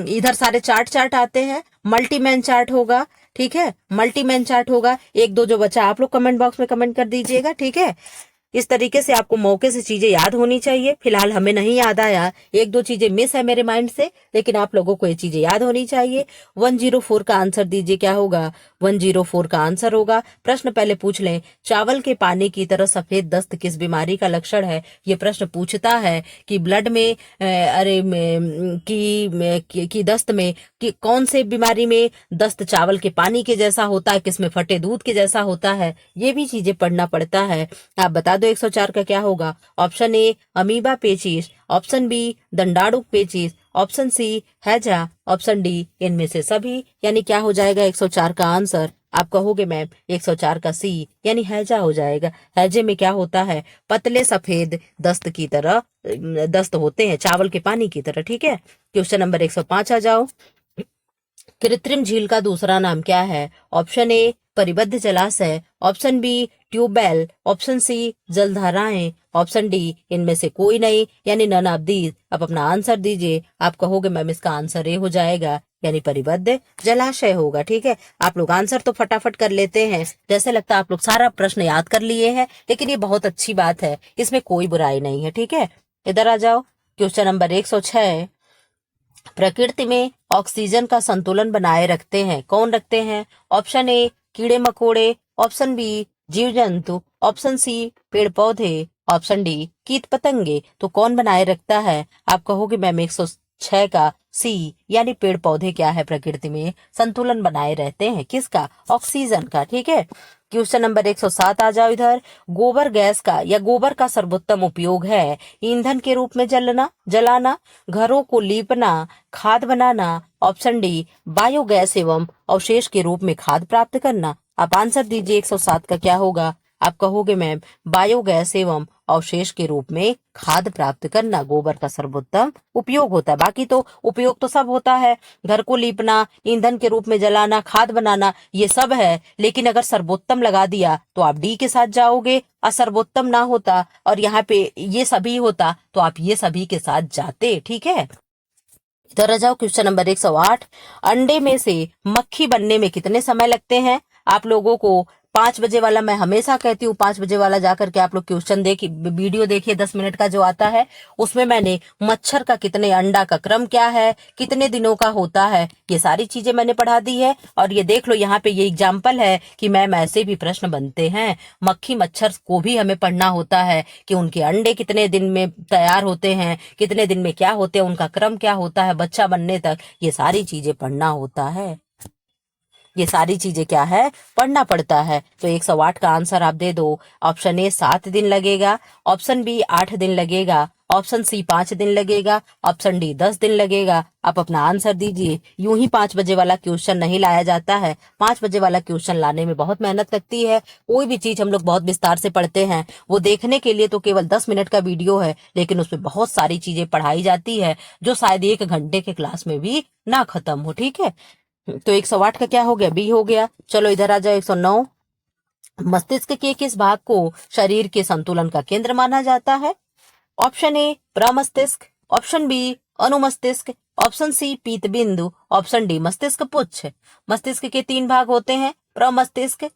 इधर सारे चार्ट आते हैं। मल्टीमैन चार्ट होगा। ठीक है, मल्टीमैन चार्ट होगा। एक दो जो बचा आप लोग कमेंट बॉक्स में कमेंट कर दीजिएगा। ठीक है, इस तरीके से आपको मौके से चीजें याद होनी चाहिए। फिलहाल हमें नहीं याद आया, एक दो चीजें मिस है मेरे माइंड से, लेकिन आप लोगों को ये चीजें याद होनी चाहिए। 104 का आंसर दीजिए। क्या होगा? 104 का आंसर होगा। प्रश्न पहले पूछ लें, चावल के पानी की तरह सफेद दस्त किस बीमारी का लक्षण है? ये प्रश्न पूछता है कि ब्लड में की दस्त में कि कौन से बीमारी में दस्त चावल के पानी के जैसा होता है, किसमें फटे दूध के जैसा होता है। ये भी चीजें पढ़ना पड़ता है। आप बता दो 104 का क्या होगा? ऑप्शन ए अमीबा पेचिश, ऑप्शन बी दंडाणु पेचिश, ऑप्शन सी हैजा, ऑप्शन डी इनमें से सभी। यानी क्या हो जाएगा 104 का आंसर? आप कहोगे मैम 104 का सी यानी हैजा हो जाएगा। हैजे में क्या होता है? पतले सफेद दस्त की तरह दस्त होते हैं, चावल के पानी की तरह। ठीक है, क्वेश्चन नंबर 105 आ जाओ। कृत्रिम झील का दूसरा नाम क्या है? ऑप्शन ए परिबद्ध जलाशय, option B tubewell, option C जलधाराएं, ऑप्शन डी इनमें से कोई नहीं यानी नन ऑफ दीज। अब अपना आंसर दीजिए। आप कहोगे मैम इसका आंसर ए हो जाएगा यानी परिबद्ध जलाशय होगा। ठीक है, आप लोग आंसर तो फटाफट कर लेते हैं, जैसे लगता है आप लोग सारा प्रश्न याद कर लिए हैं, लेकिन ये बहुत अच्छी बात है, इसमें कोई बुराई नहीं है। ठीक है, इधर आ जाओ। क्वेश्चन नंबर 106, प्रकृति में ऑक्सीजन का संतुलन बनाए रखते हैं, कौन रखते हैं? ऑप्शन ए कीड़े मकोड़े, ऑप्शन बी जीव जंतु, ऑप्शन सी पेड़ पौधे, ऑप्शन डी कीट पतंगे। तो कौन बनाए रखता है? आप कहोगे मैम 106 का सी यानी पेड़ पौधे क्या है? प्रकृति में संतुलन बनाए रहते हैं, किसका? ऑक्सीजन का। ठीक है, क्वेश्चन नंबर 107 आ जाओ इधर। गोबर गैस का या गोबर का सर्वोत्तम उपयोग है? ईंधन के रूप में जलाना, घरों को लीपना, खाद बनाना, ऑप्शन डी बायोगैस एवं अवशेष के रूप में खाद प्राप्त करना। आप आंसर दीजिए 107 का क्या होगा? आप कहोगे मैम बायोगैस एवं अवशेष के रूप में खाद प्राप्त करना गोबर का सर्वोत्तम उपयोग होता है। बाकी तो उपयोग तो सब होता है, घर को लीपना, ईंधन के रूप में जलाना, खाद बनाना, ये सब है। लेकिन अगर सर्वोत्तम लगा दिया तो आप डी के साथ जाओगे, और सर्वोत्तम ना होता और यहाँ पे ये सभी होता तो आप ये सभी के साथ जाते। ठीक है, इधर आ जाओ। क्वेश्चन नंबर 108, अंडे में से मक्खी बनने में कितने समय लगते हैं? आप लोगों को 5 बजे वाला मैं हमेशा कहती हूँ, 5 बजे वाला जाकर के आप लोग क्वेश्चन देखिए, वीडियो देखिए 10 मिनट का जो आता है, उसमें मैंने मच्छर का कितने अंडा का क्रम क्या है, कितने दिनों का होता है, ये सारी चीजें मैंने पढ़ा दी है। और ये देख लो यहाँ पे ये एग्जाम्पल है कि मैम ऐसे भी प्रश्न बनते हैं। मक्खी मच्छर को भी हमें पढ़ना होता है कि उनके अंडे कितने दिन में तैयार होते हैं, कितने दिन में क्या होते हैं, उनका क्रम क्या होता है बच्चा बनने तक, ये सारी चीजें पढ़ना होता है। ये सारी चीजें क्या है? पढ़ना पड़ता है। तो 108 का आंसर आप दे दो। ऑप्शन ए 7 दिन लगेगा, ऑप्शन बी 8 दिन लगेगा, ऑप्शन सी 5 दिन लगेगा, ऑप्शन डी 10 दिन लगेगा। आप अपना आंसर दीजिए। यूं ही 5 बजे वाला क्वेश्चन नहीं लाया जाता है। 5 बजे वाला क्वेश्चन लाने में बहुत मेहनत लगती है। कोई भी चीज हम लोग बहुत विस्तार से पढ़ते हैं, वो देखने के लिए तो केवल 10 मिनट का वीडियो है, लेकिन उसमें बहुत सारी चीजें पढ़ाई जाती है जो शायद 1 घंटे के क्लास में भी ना खत्म हो। ठीक है, तो 108 का क्या हो गया, बी हो गया। चलो इधर आ जाओ 109। मस्तिष्क के किस भाग को शरीर के संतुलन का केंद्र माना जाता है? ऑप्शन ए प्रमस्तिष्क, ऑप्शन बी अनुमस्तिष्क, ऑप्शन सी पीत बिंदु, ऑप्शन डी मस्तिष्क पुच्छ। मस्तिष्क के 3 भाग होते हैं, प्रमस्तिष्क,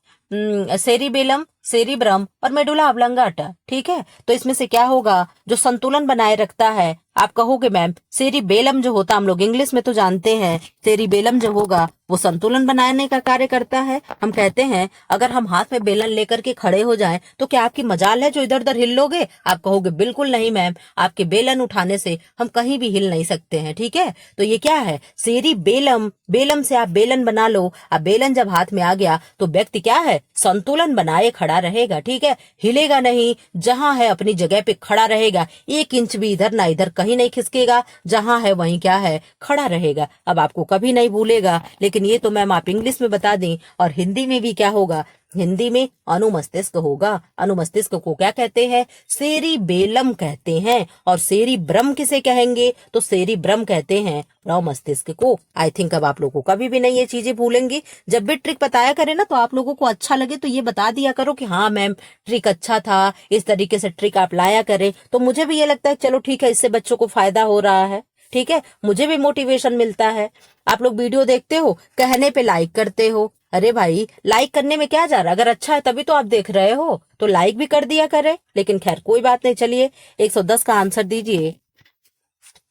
सेरिबेलम, सेरिब्रम और मेडुला ऑब्लांगाटा। ठीक है, तो इसमें से क्या होगा जो संतुलन बनाए रखता है? आप कहोगे मैम सेरिबेलम जो होता, हम लोग इंग्लिश में तो जानते हैं, सेरिबेलम जो होगा वो संतुलन बनाने का कार्य करता है। हम कहते हैं अगर हम हाथ में बेलन लेकर के खड़े हो जाएं तो क्या आपकी मजाल है जो इधर उधर हिल लोगे? आप कहोगे बिल्कुल नहीं मैम, आपके बेलन उठाने से हम कहीं भी हिल नहीं सकते हैं। ठीक है, तो ये क्या है, सेरिबेलम। बेलम से आप बेलन बना लो। अब बेलन जब हाथ में आ गया तो व्यक्ति क्या है, संतुलन बनाए खड़ा रहेगा। ठीक है, हिलेगा नहीं, जहां है अपनी जगह पे खड़ा रहेगा। 1 इंच भी इधर ना इधर कहीं नहीं खिसकेगा, जहां है वहीं क्या है, खड़ा रहेगा। अब आपको कभी नहीं भूलेगा, लेकिन ये तो मैम आप इंग्लिश में बता दें। और हिंदी में भी क्या होगा, हिंदी में अनुमस्तिष्क होगा। अनुमस्तिष्क को क्या कहते हैं, सेरिबेलम कहते हैं। और सेरिब्रम किसे कहेंगे, तो सेरिब्रम कहते हैं प्रमस्तिष्क को। आई थिंक अब आप लोगों को कभी भी नहीं ये चीजें भूलेंगी। जब भी ट्रिक बताया करे ना तो आप लोगों को अच्छा लगे तो ये बता दिया करो कि हाँ मैम ट्रिक अच्छा था, इस तरीके से ट्रिक आप लाया करें, तो मुझे भी ये लगता है चलो ठीक है, इससे बच्चों को फायदा हो रहा है। ठीक है, मुझे भी मोटिवेशन मिलता है। आप लोग वीडियो देखते हो, कहने पे लाइक करते हो। अरे भाई लाइक करने में क्या जा रहा है, अगर अच्छा है तभी तो आप देख रहे हो, तो लाइक भी कर दिया करे। लेकिन खैर कोई बात नहीं, चलिए 110 का आंसर दीजिए।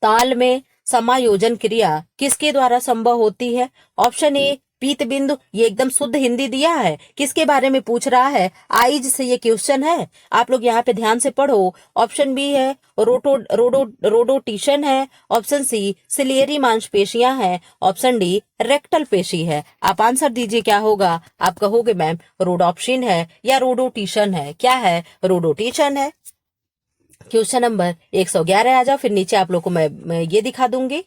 ताल में समायोजन क्रिया किसके द्वारा संभव होती है? ऑप्शन ए पीत बिंदु, ये एकदम शुद्ध हिंदी दिया है, किसके बारे में पूछ रहा है, आइज से ये क्वेश्चन है, आप लोग यहाँ पे ध्यान से पढ़ो। ऑप्शन बी है रोडोटिशन है, ऑप्शन सी सिलियरी मांसपेशियां हैं, ऑप्शन डी रेक्टल पेशी है। आप आंसर दीजिए क्या होगा? आप कहोगे मैम रोडोप्शिन है या रोडोटिशन है। क्या है, रोडोटिशन है। क्वेश्चन नंबर 111 आ जाओ, फिर नीचे आप लोग को मैं ये दिखा दूंगी,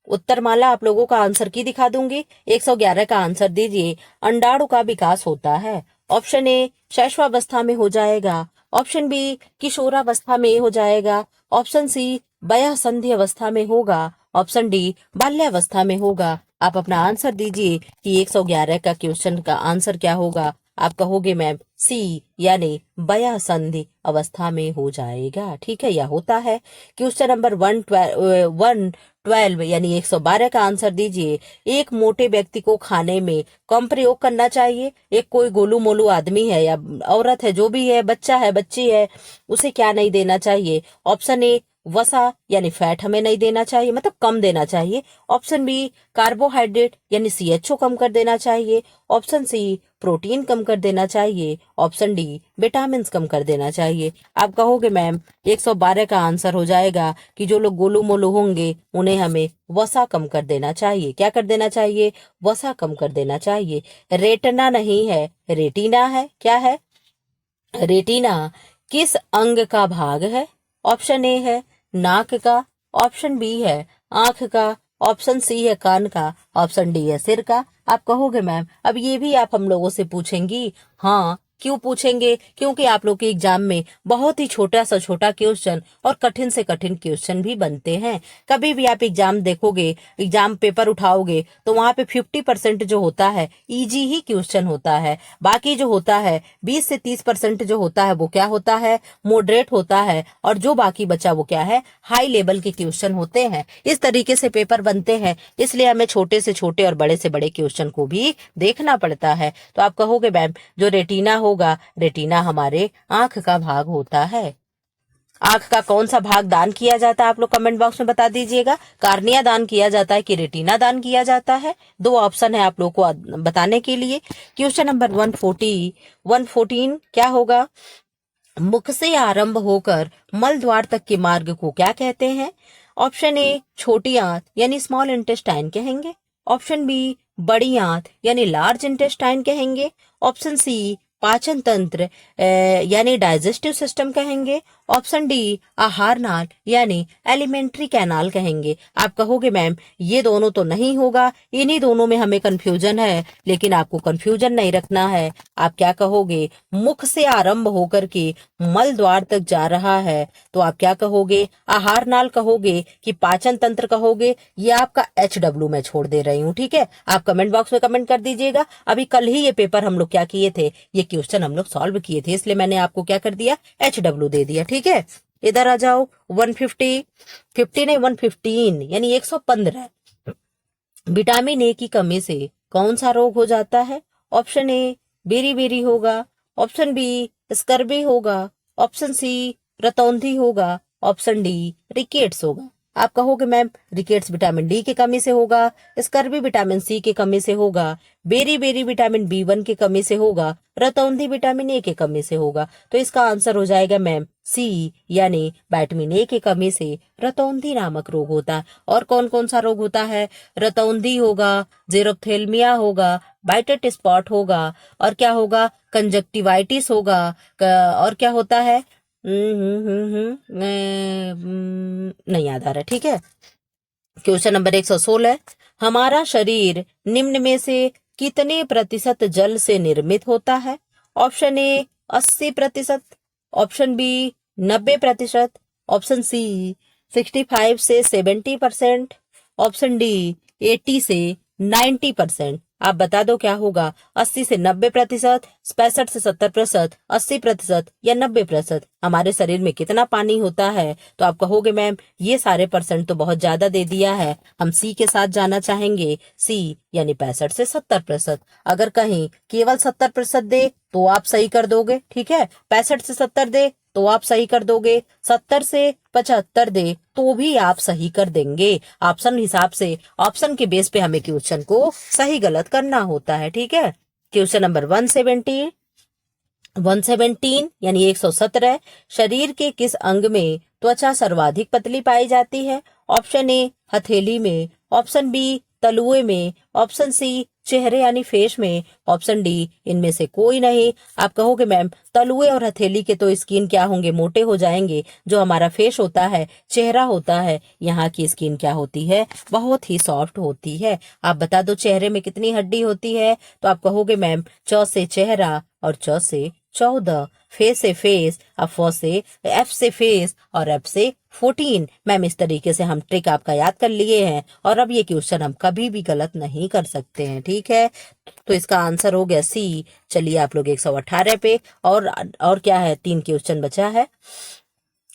उत्तरमाला आप लोगों का आंसर की दिखा दूंगी। 111 का आंसर दीजिए। अंडाणु का विकास होता है। ऑप्शन ए शैशवावस्था में हो जाएगा, ऑप्शन बी किशोरावस्था में हो जाएगा, ऑप्शन सी वयः संधि अवस्था में होगा, ऑप्शन डी बाल्यावस्था में होगा। आप अपना आंसर दीजिए कि 111 का क्वेश्चन का आंसर क्या होगा। आप कहोगे मैम सी यानी वयः संधि अवस्था में हो जाएगा। ठीक है, यह होता है। क्वेश्चन नंबर 112 यानी 112 का आंसर दीजिए। एक मोटे व्यक्ति को खाने में कम प्रयोग करना चाहिए। एक कोई गोलू मोलू आदमी है या औरत है, जो भी है, बच्चा है, बच्ची है, उसे क्या नहीं देना चाहिए? ऑप्शन ए वसा यानी फैट हमें नहीं देना चाहिए, मतलब कम देना चाहिए। ऑप्शन बी कार्बोहाइड्रेट यानी सीएचओ कम कर देना चाहिए, ऑप्शन सी प्रोटीन कम कर देना चाहिए, ऑप्शन डी विटामिन कम कर देना चाहिए। आप कहोगे मैम 112 का आंसर हो जाएगा कि जो लोग गोलू मोलू होंगे उन्हें हमें वसा कम कर देना चाहिए। क्या कर देना चाहिए? वसा कम कर देना चाहिए। रेटिना नहीं है, रेटिना है। क्या है? रेटिना किस अंग का भाग है? ऑप्शन ए है नाक का, ऑप्शन बी है आंख का, ऑप्शन सी है कान का, ऑप्शन डी है सिर का। आप कहोगे मैम अब ये भी आप हम लोगों से पूछेंगी? हाँ, क्यों पूछेंगे? क्योंकि आप लोग के एग्जाम में बहुत ही छोटा सा छोटा क्वेश्चन और कठिन से कठिन क्वेश्चन भी बनते हैं। कभी भी आप एग्जाम देखोगे, एग्जाम पेपर उठाओगे तो वहां पे 50% जो होता है इजी ही क्वेश्चन होता है। बाकी जो होता है 20 से 30% जो होता है वो क्या होता है? मॉडरेट होता है। और जो बाकी बचा वो क्या है? हाई लेवल के क्वेश्चन होते हैं। इस तरीके से पेपर बनते हैं, इसलिए हमें छोटे से छोटे और बड़े से बड़े क्वेश्चन को भी देखना पड़ता है। तो आप कहोगे मैम जो रेटिना होगा, रेटिना हमारे आंख का भाग होता है। आंख का कौन सा भाग दान किया जाता है? आप लोग कमेंट बॉक्स में बता दीजिएगा। कार्निया दान किया जाता है कि रेटिना दान किया जाता है? 2 ऑप्शन है आप लोग को बताने के लिए। क्वेश्चन नंबर 114 क्या होगा? मुख से आरंभ होकर मल द्वार तक के मार्ग को क्या कहते हैं? ऑप्शन ए छोटी आंत यानी स्मॉल इंटेस्टाइन कहेंगे, ऑप्शन बी बड़ी आंत यानी लार्ज इंटेस्टाइन कहेंगे, ऑप्शन सी पाचन तंत्र यानी डाइजेस्टिव सिस्टम कहेंगे, ऑप्शन डी आहार नाल यानी एलिमेंट्री कैनाल कहेंगे। आप कहोगे मैम ये दोनों तो नहीं होगा, इन्हीं दोनों में हमें कंफ्यूजन है, लेकिन आपको कंफ्यूजन नहीं रखना है। आप क्या कहोगे, मुख से आरंभ होकर के मल द्वार तक जा रहा है, तो आप क्या कहोगे, आहार नाल कहोगे कि पाचन तंत्र कहोगे। ये आपका HW मैं छोड़ दे रही हूँ, ठीक है। आप कमेंट बॉक्स में कमेंट कर दीजिएगा। अभी कल ही ये पेपर हम लोग क्या किए थे, ये क्वेश्चन हम लोग सॉल्व किए थे, इसलिए मैंने आपको क्या कर दिया, HW दे दिया, ठीक है। इधर आ जाओ 150 50 नहीं 115 यानी 115। विटामिन ए की कमी से कौन सा रोग हो जाता है। ऑप्शन ए बेरी बेरी होगा, ऑप्शन बी स्कर्वी होगा, ऑप्शन सी रतौंधी होगा, ऑप्शन डी रिकेट्स होगा। आप कहोगे मैम रिकेट्स विटामिन डी की कमी से होगा, स्कर्वी विटामिन सी की कमी से होगा, बेरी बेरी विटामिन B1 की कमी से होगा, रतौंधी विटामिन ए की कमी से होगा। तो इसका आंसर हो जाएगा मैम सी, यानी विटामिन ए की कमी से रतौंधी नामक रोग होता है। और कौन कौन सा रोग होता है, रतौंधी होगा, जेरोप्थेल्मिया होगा, वाइटेट स्पॉट होगा, और क्या होगा, कंजक्टिवाइटिस होगा, और क्या होता है, नहीं याद आ रहा, ठीक है। क्वेश्चन नंबर 116, हमारा शरीर निम्न में से कितने प्रतिशत जल से निर्मित होता है। Option A 80%, option B 90%, option C 65 से 70%, ऑप्शन डी 80 से 90%। आप बता दो क्या होगा, 80 से 90%, 65 से 70%, 80% या 90%। हमारे शरीर में कितना पानी होता है, तो आप कहोगे मैम ये सारे परसेंट तो बहुत ज्यादा दे दिया है, हम सी के साथ जाना चाहेंगे, सी यानी 65 से 70%। अगर कहीं केवल 70% दे तो आप सही कर दोगे, ठीक है। 65 से 70 दे तो आप सही कर दोगे, 70 से 75 दे तो भी आप सही कर देंगे। ऑप्शन हिसाब से, ऑप्शन के बेस पे हमें क्वेश्चन को सही गलत करना होता है, ठीक है। क्वेश्चन नंबर 117 यानी 117, शरीर के किस अंग में त्वचा सर्वाधिक पतली पाई जाती है। ऑप्शन ए हथेली में, ऑप्शन बी तलुए में, ऑप्शन सी चेहरे यानी फेस में, ऑप्शन डी इनमें से कोई नहीं। आप कहोगे मैम तलुए और हथेली के तो स्किन क्या होंगे, मोटे हो जाएंगे। जो हमारा फेस होता है, चेहरा होता है, यहाँ की स्किन क्या होती है, बहुत ही सॉफ्ट होती है। आप बता दो चेहरे में कितनी हड्डी होती है, तो आप कहोगे मैम च से चेहरा और च से 14, फेस से फेस, फ से एफ से फेस और एफ से 14। मैम इस तरीके से हम ट्रिक आपका याद कर लिए हैं, और अब ये क्वेश्चन हम कभी भी गलत नहीं कर सकते हैं, ठीक है। तो इसका आंसर हो गया सी। चलिए आप लोग 118 पे, और क्या है, 3 क्वेश्चन बचा है।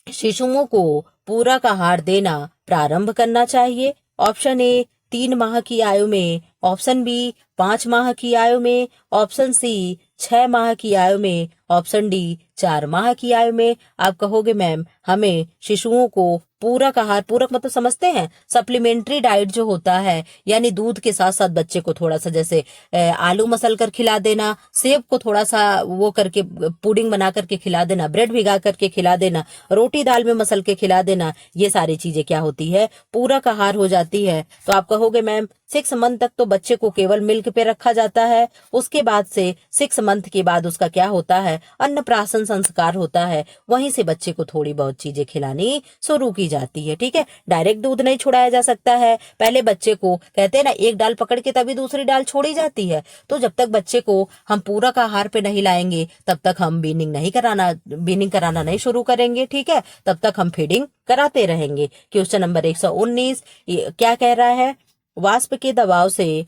शिशुओं को पूरक आहार देना प्रारंभ करना चाहिए। ऑप्शन ए 3 माह की आयु में, ऑप्शन बी 5 माह की आयु में, ऑप्शन सी 6 माह की आयु में, ऑप्शन डी 4 माह की आयु में। आप कहोगे मैम हमें शिशुओं को पूरक आहार, पूरक मतलब समझते हैं, सप्लीमेंट्री डाइट जो होता है, यानी दूध के साथ साथ बच्चे को थोड़ा सा जैसे आलू मसल कर खिला देना, सेब को थोड़ा सा वो करके पुडिंग बना करके खिला देना, ब्रेड भिगा करके खिला देना, रोटी दाल में मसल के खिला देना, ये सारी चीजें क्या होती है, पूरक आहार हो जाती है। तो आप कहोगे मैम 6 मंथ तक तो बच्चे को केवल मिल्क पे रखा जाता है, उसके बाद से 6 मंथ के बाद उसका क्या होता है, अन्नप्राशन संस्कार होता है, वहीं से बच्चे को थोड़ी बहुत चीजें खिलानी शुरू की जाती है, ठीक है। डायरेक्ट दूध नहीं छुड़ाया जा सकता है, पहले बच्चे को कहते हैं ना एक डाल पकड़ के तभी दूसरी डाल छोड़ी जाती है। तो जब तक बच्चे को हम पूरक आहार पे नहीं लाएंगे तब तक हम बीनिंग कराना नहीं शुरू करेंगे, ठीक है। तब तक हम फीडिंग कराते रहेंगे। क्वेश्चन नंबर 119 क्या कह रहा है, वाष्प के दबाव से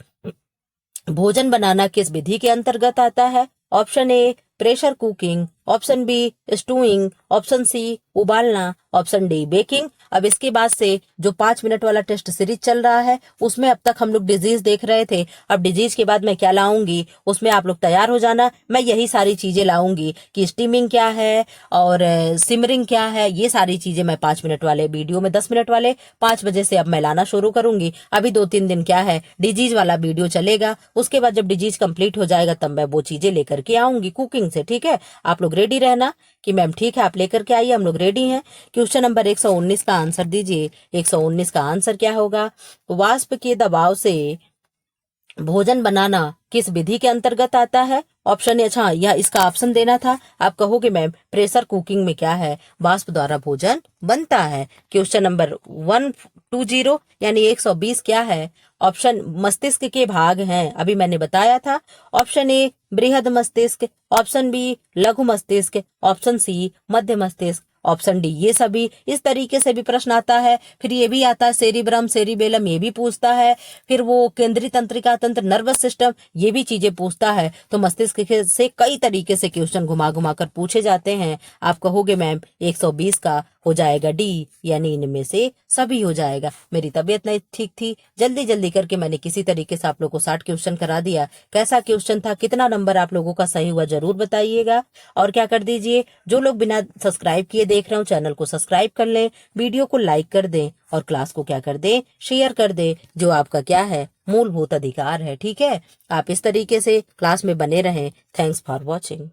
भोजन बनाना किस विधि के अंतर्गत आता है। Option A pressure cooking, option B stewing, option C उबालना, ऑप्शन डी बेकिंग। अब इसके बाद से जो 5 मिनट वाला टेस्ट सीरीज चल रहा है उसमें अब तक हम लोग डिजीज देख रहे थे, अब डिजीज के बाद मैं क्या लाऊंगी उसमें आप लोग तैयार हो जाना। मैं यही सारी चीजें लाऊंगी कि स्टीमिंग क्या है और सिमरिंग क्या है, ये सारी चीजें मैं 5 मिनट वाले वीडियो में, 10 मिनट वाले 5 बजे से अब मैं लाना शुरू करूंगी। अभी 2-3 दिन क्या है डिजीज वाला वीडियो चलेगा, उसके बाद जब डिजीज कंप्लीट हो जाएगा तब मैं वो चीजें लेकर के आऊंगी कुकिंग से, ठीक है। आप लोग रेडी रहना कि मैम ठीक है आप लेकर के आइए, हम लोग रेडी हैं। क्वेश्चन नंबर 119 का आंसर दीजिए। 119 का आंसर क्या होगा, वाष्प के दबाव से भोजन बनाना किस विधि के अंतर्गत आता है? ऑप्शन अच्छा, यह इसका ऑप्शन देना था। आप कहोगे मैम प्रेशर कुकिंग में क्या है? वाष्प द्वारा भोजन बनता है। क्वेश्चन नंबर 120 यानी 120 क्या है? ऑप्शन मस्तिष्क के भाग हैं, अभी मैंने बताया था। ऑप्शन ए बृहद मस्तिष्क, ऑप्शन बी लघु मस्तिष्क, ऑप्शन सी मध्य मस्तिष्क, ऑप्शन डी ये सभी। इस तरीके से भी प्रश्न आता है। फिर ये भी आता है सेरिब्रम सेरिबेलम, ये भी पूछता है। फिर वो केंद्रीय तंत्रिका तंत्र नर्वस सिस्टम, ये भी चीजें पूछता है। तो मस्तिष्क से कई तरीके से क्वेश्चन घुमा घुमा कर पूछे जाते हैं। आप कहोगे मैम 120 का हो जाएगा डी, यानी इनमें से सभी हो जाएगा। मेरी तबीयत नहीं ठीक थी, जल्दी जल्दी करके मैंने किसी तरीके से आप लोगों को 60 क्वेश्चन करा दिया। कैसा क्वेश्चन था, कितना नंबर आप लोगों का सही हुआ जरूर बताइएगा। और क्या कर दीजिए, जो लोग बिना सब्सक्राइब किए देख रहे हो चैनल को सब्सक्राइब कर लें, वीडियो को लाइक कर दें और क्लास को क्या कर दें, शेयर कर दें, जो आपका क्या है मूलभूत अधिकार है। ठीक है, आप इस तरीके से क्लास में बने रहें। Thanks for watching.